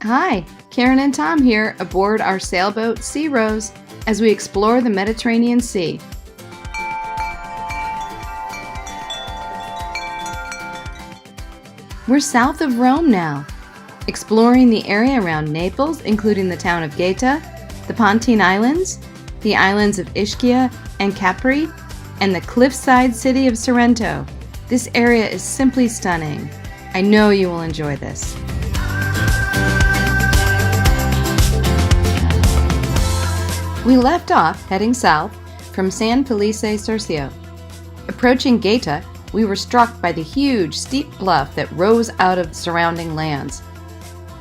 Hi, Karen and Tom here aboard our sailboat Sea Rose as we explore the Mediterranean Sea. We're south of Rome now, exploring the area around Naples, including the town of Gaeta, the Pontine Islands, the islands of Ischia and Capri, and the cliffside city of Sorrento. This area is simply stunning. I know you will enjoy this. We left off heading south from San Felice Surcio. Approaching Gaeta, we were struck by the huge, steep bluff that rose out of the surrounding lands.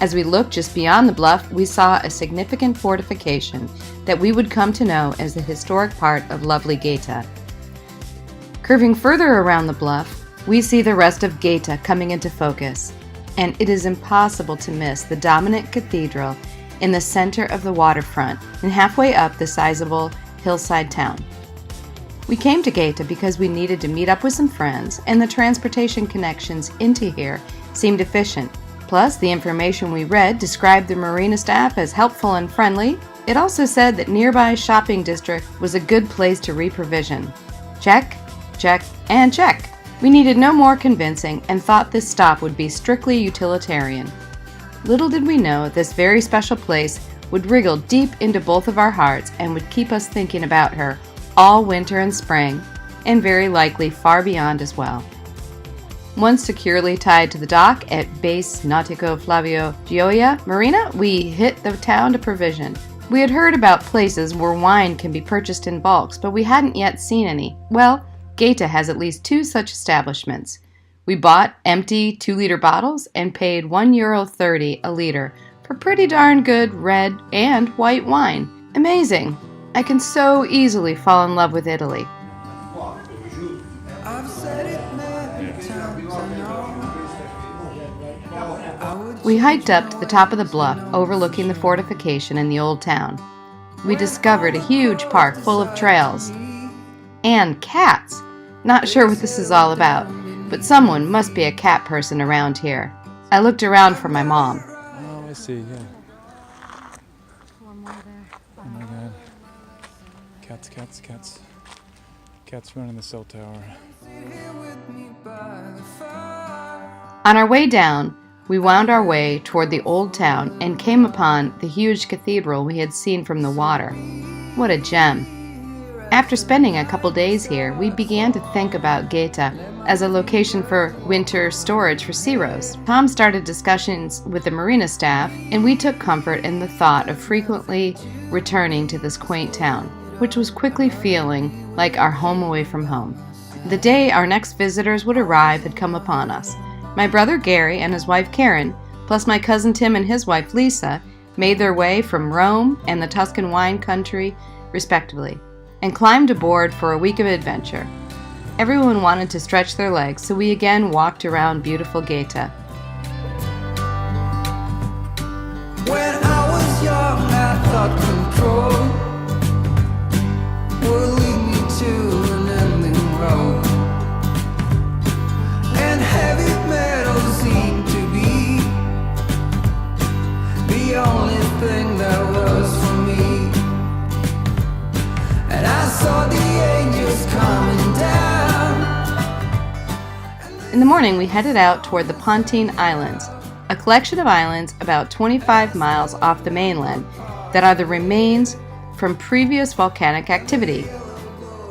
As we looked just beyond the bluff, we saw a significant fortification that we would come to know as the historic part of lovely Gaeta. Curving further around the bluff, we see the rest of Gaeta coming into focus, and it is impossible to miss the dominant cathedral in the center of the waterfront and halfway up the sizable hillside town. We came to Gaeta because we needed to meet up with some friends, and the transportation connections into here seemed efficient. Plus, the information we read described the marina staff as helpful and friendly. It also said that nearby shopping district was a good place to reprovision. Check, check, and check. We needed no more convincing and thought this stop would be strictly utilitarian. Little did we know this very special place would wriggle deep into both of our hearts and would keep us thinking about her all winter and spring, and very likely far beyond as well. Once securely tied to the dock at Base Nautico Flavio Gioia Marina, we hit the town to provision. We had heard about places where wine can be purchased in bulks, but we hadn't yet seen any. Well, Gaeta has at least 2 such establishments. We bought empty 2-liter bottles and paid €1.30 a liter for pretty darn good red and white wine. Amazing! I can so easily fall in love with Italy. We hiked up to the top of the bluff overlooking the fortification and the old town. We discovered a huge park full of trails. And cats! Not sure what this is all about, but someone must be a cat person around here. I looked around for my mom. Oh, I see, yeah. One more there. Oh my god. Cats. Cats running the cell tower. On our way down, we wound our way toward the old town and came upon the huge cathedral we had seen from the water. What a gem! After spending a couple days here, we began to think about Gaeta as a location for winter storage for Sea Rose. Tom started discussions with the marina staff, and we took comfort in the thought of frequently returning to this quaint town, which was quickly feeling like our home away from home. The day our next visitors would arrive had come upon us. My brother Gary and his wife Karen, plus my cousin Tim and his wife Lisa, made their way from Rome and the Tuscan wine country, respectively, and climbed aboard for a week of adventure. Everyone wanted to stretch their legs, so we again walked around beautiful Gaeta. When I was young, I thought control would lead me to an ending road, and heavy metal seemed to be the only thing that was for me. And I saw the angels coming down. In the morning, we headed out toward the Pontine Islands, a collection of islands about 25 miles off the mainland that are the remains from previous volcanic activity.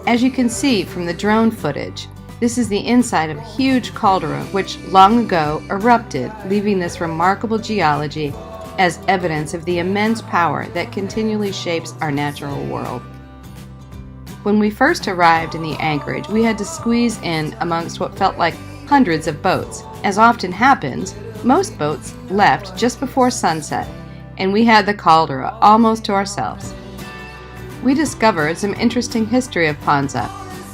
As you can see from the drone footage, this is the inside of a huge caldera which long ago erupted, leaving this remarkable geology as evidence of the immense power that continually shapes our natural world. When we first arrived in the anchorage, we had to squeeze in amongst what felt like hundreds of boats. As often happens, most boats left just before sunset, and we had the caldera almost to ourselves. We discovered some interesting history of Ponza.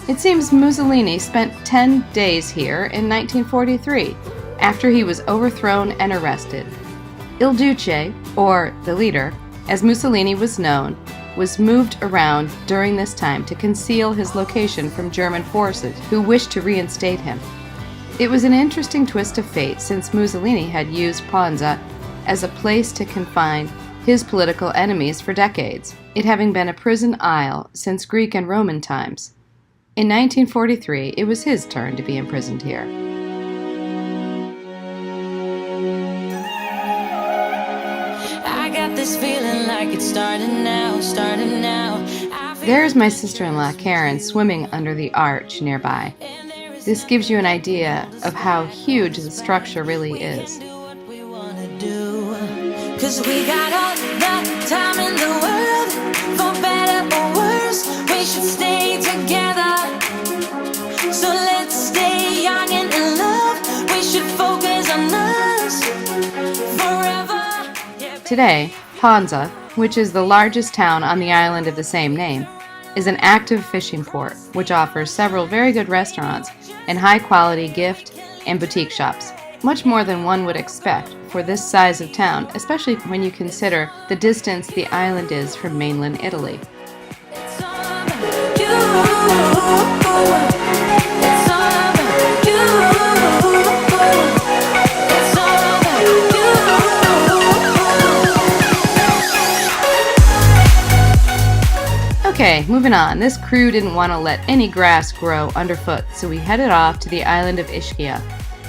It seems Mussolini spent 10 days here in 1943, after he was overthrown and arrested. Il Duce, or the leader, as Mussolini was known, was moved around during this time to conceal his location from German forces who wished to reinstate him. It was an interesting twist of fate since Mussolini had used Ponza as a place to confine his political enemies for decades, it having been a prison isle since Greek and Roman times. In 1943, it was his turn to be imprisoned here. I got this feeling like it's starting now, starting now. There's my sister-in-law Karen swimming under the arch nearby. This gives you an idea of how huge the structure really is. Cause we got all the time in the world, for better or worse, we should stay together. So let's stay young and in love, we should focus on us forever. Today, Ponza, which is the largest town on the island of the same name, is an active fishing port, which offers several very good restaurants and high-quality gift and boutique shops. Much more than one would expect for this size of town, especially when you consider the distance the island is from mainland Italy. It's all about you. It's all about you. It's all about you. Okay, moving on. This crew didn't want to let any grass grow underfoot, so we headed off to the island of Ischia,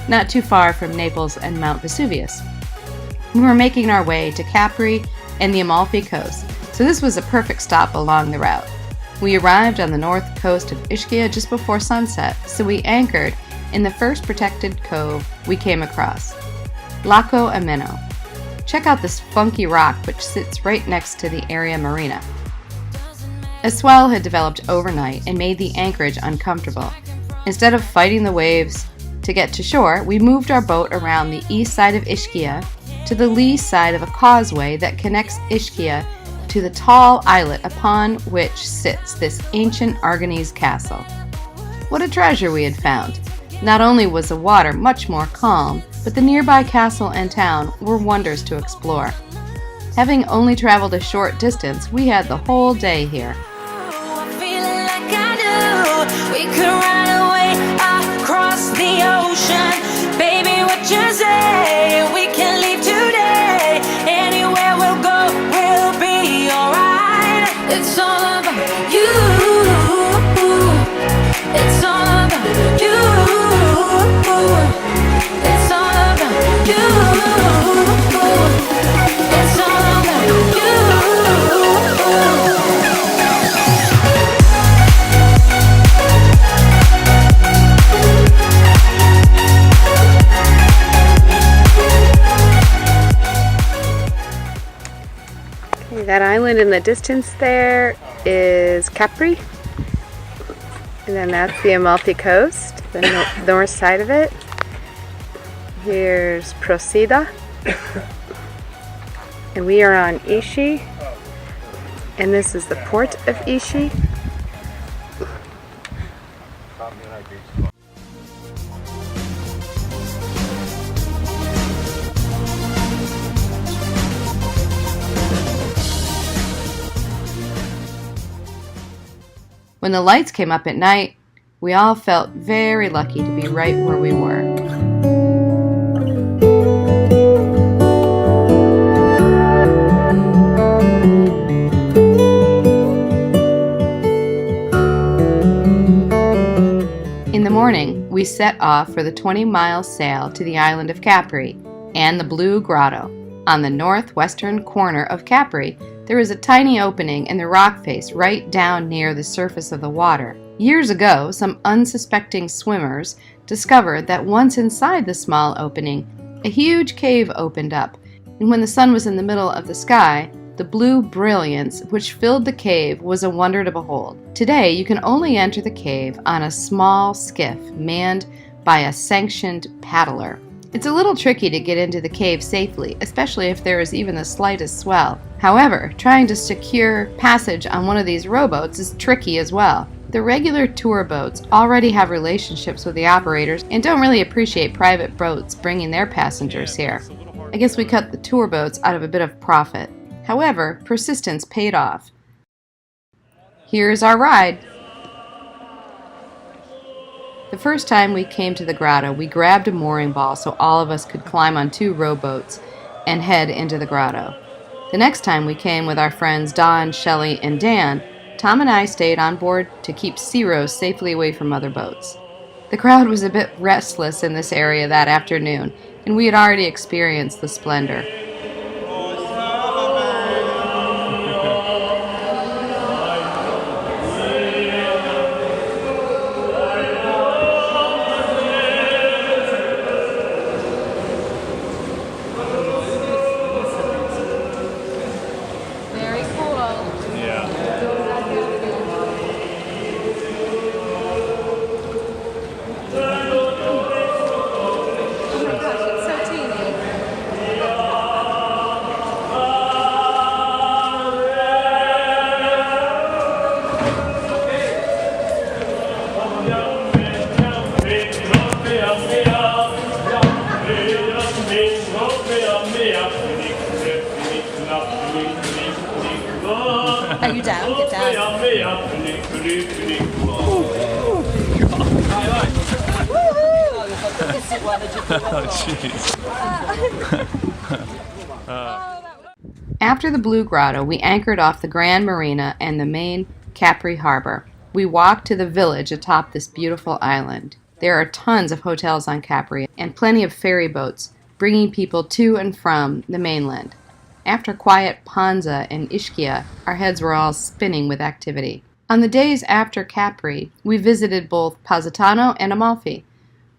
not too far from Naples and Mount Vesuvius. We were making our way to Capri and the Amalfi Coast, so this was a perfect stop along the route. We arrived on the north coast of Ischia just before sunset, so we anchored in the first protected cove we came across, Lago Ameno. Check out this funky rock which sits right next to the area marina. A swell had developed overnight and made the anchorage uncomfortable. Instead of fighting the waves to get to shore, we moved our boat around the east side of Ischia to the lee side of a causeway that connects Ischia to the tall islet upon which sits this ancient Argonese Castle. What a treasure we had found! Not only was the water much more calm, but the nearby castle and town were wonders to explore. Having only traveled a short distance, we had the whole day here. Feeling like I do. We could run away across the ocean. Baby, what you say? We can leave today. Anywhere we'll go, we'll be alright. It's all about you. It's all about you. It's all about you. It's all about you. That island in the distance there is Capri, and then that's the Amalfi Coast, the north side of it. Here's Procida, and we are on Ischia, and this is the port of Ischia. When the lights came up at night, we all felt very lucky to be right where we were. In the morning, we set off for the 20-mile sail to the island of Capri and the Blue Grotto. On the northwestern corner of Capri, there is a tiny opening in the rock face right down near the surface of the water. Years ago, some unsuspecting swimmers discovered that once inside the small opening, a huge cave opened up, and when the sun was in the middle of the sky, the blue brilliance which filled the cave was a wonder to behold. Today, you can only enter the cave on a small skiff manned by a sanctioned paddler. It's a little tricky to get into the cave safely, especially if there is even the slightest swell. However, trying to secure passage on one of these rowboats is tricky as well. The regular tour boats already have relationships with the operators and don't really appreciate private boats bringing their passengers here. I guess we cut the tour boats out of a bit of profit. However, persistence paid off. Here's our ride. The first time we came to the grotto, we grabbed a mooring ball so all of us could climb on two rowboats and head into the grotto. The next time we came with our friends Don, Shelley, and Dan, Tom and I stayed on board to keep Searows safely away from other boats. The crowd was a bit restless in this area that afternoon, and we had already experienced the splendor. Very cool. Yeah. Oh my gosh, it's so teeny. Are you down? Get down. Oh, jeez. After the Blue Grotto, we anchored off the Grand Marina and the main Capri harbor. We walked to the village atop this beautiful island. There are tons of hotels on Capri and plenty of ferry boats, bringing people to and from the mainland. After quiet Ponza and Ischia, our heads were all spinning with activity. On the days after Capri, we visited both Positano and Amalfi.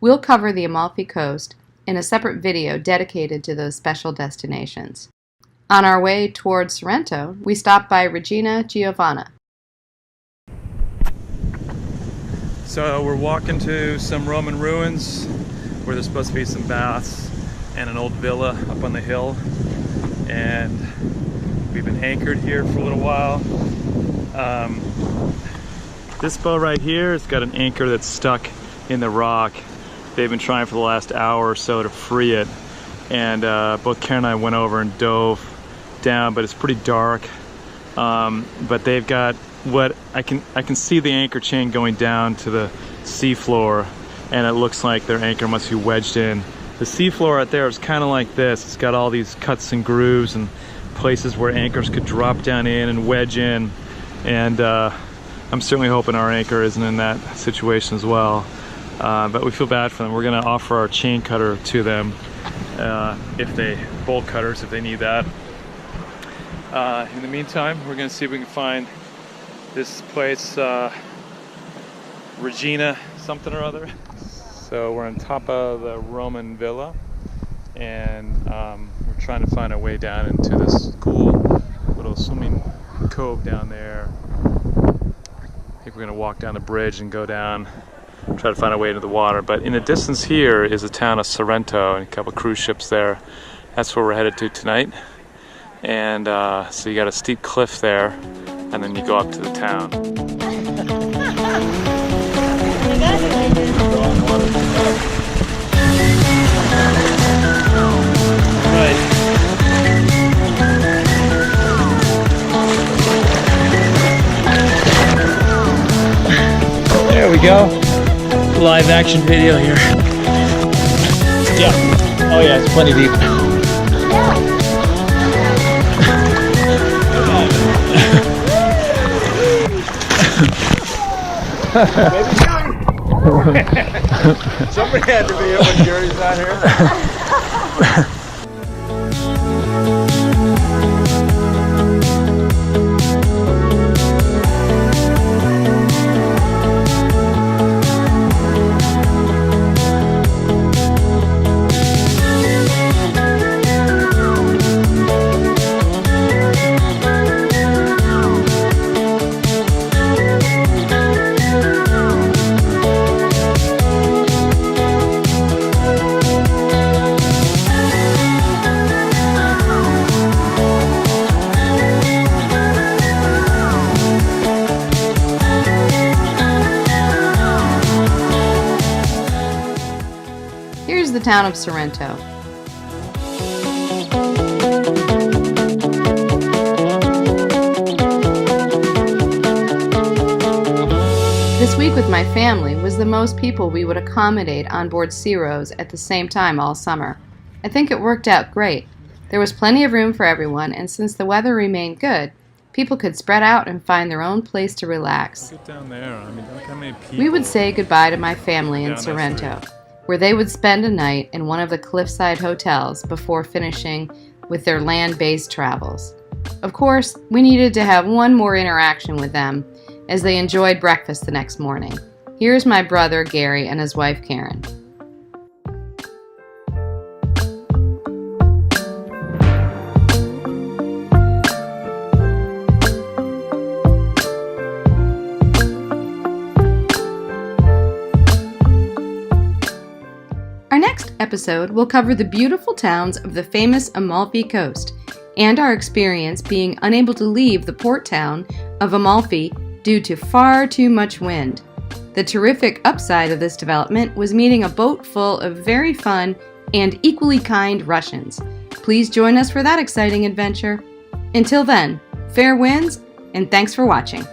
We'll cover the Amalfi coast in a separate video dedicated to those special destinations. On our way towards Sorrento, we stopped by Regina Giovanna. So we're walking to some Roman ruins where there's supposed to be some baths and an old villa up on the hill. And we've been anchored here for a little while. This boat right here has got an anchor that's stuck in the rock. They've been trying for the last hour or so to free it. And both Karen and I went over and dove down, but it's pretty dark. But they've got what I can see the anchor chain going down to the seafloor, and it looks like their anchor must be wedged in. The seafloor out there is kind of like this. It's got all these cuts and grooves and places where anchors could drop down in and wedge in. And I'm certainly hoping our anchor isn't in that situation as well. But we feel bad for them. We're gonna offer our chain cutter to them bolt cutters if they need that. In the meantime, we're gonna see if we can find this place, Regina something or other. So we're on top of the Roman villa, and we're trying to find our way down into this cool little swimming cove down there. I think we're gonna walk down the bridge and go down, try to find our way into the water. But in the distance here is the town of Sorrento and a couple cruise ships there. That's where we're headed to tonight. And so you got a steep cliff there, and then you go up to the town. There we go. Live action video here. Yeah. Oh yeah, it's plenty deep. Somebody had to be here when Jerry's not here. Here's the town of Sorrento. This week with my family was the most people we would accommodate on board Searows at the same time all summer. I think it worked out great. There was plenty of room for everyone, and since the weather remained good, people could spread out and find their own place to relax. Look down there. I mean, look how many people. We would say goodbye to my family in Down that Sorrento, street. where they would spend a night in one of the cliffside hotels before finishing with their land-based travels. Of course, we needed to have one more interaction with them as they enjoyed breakfast the next morning. Here's my brother Gary and his wife Karen. Our next episode will cover the beautiful towns of the famous Amalfi Coast and our experience being unable to leave the port town of Amalfi due to far too much wind. The terrific upside of this development was meeting a boat full of very fun and equally kind Russians. Please join us for that exciting adventure. Until then, fair winds and thanks for watching.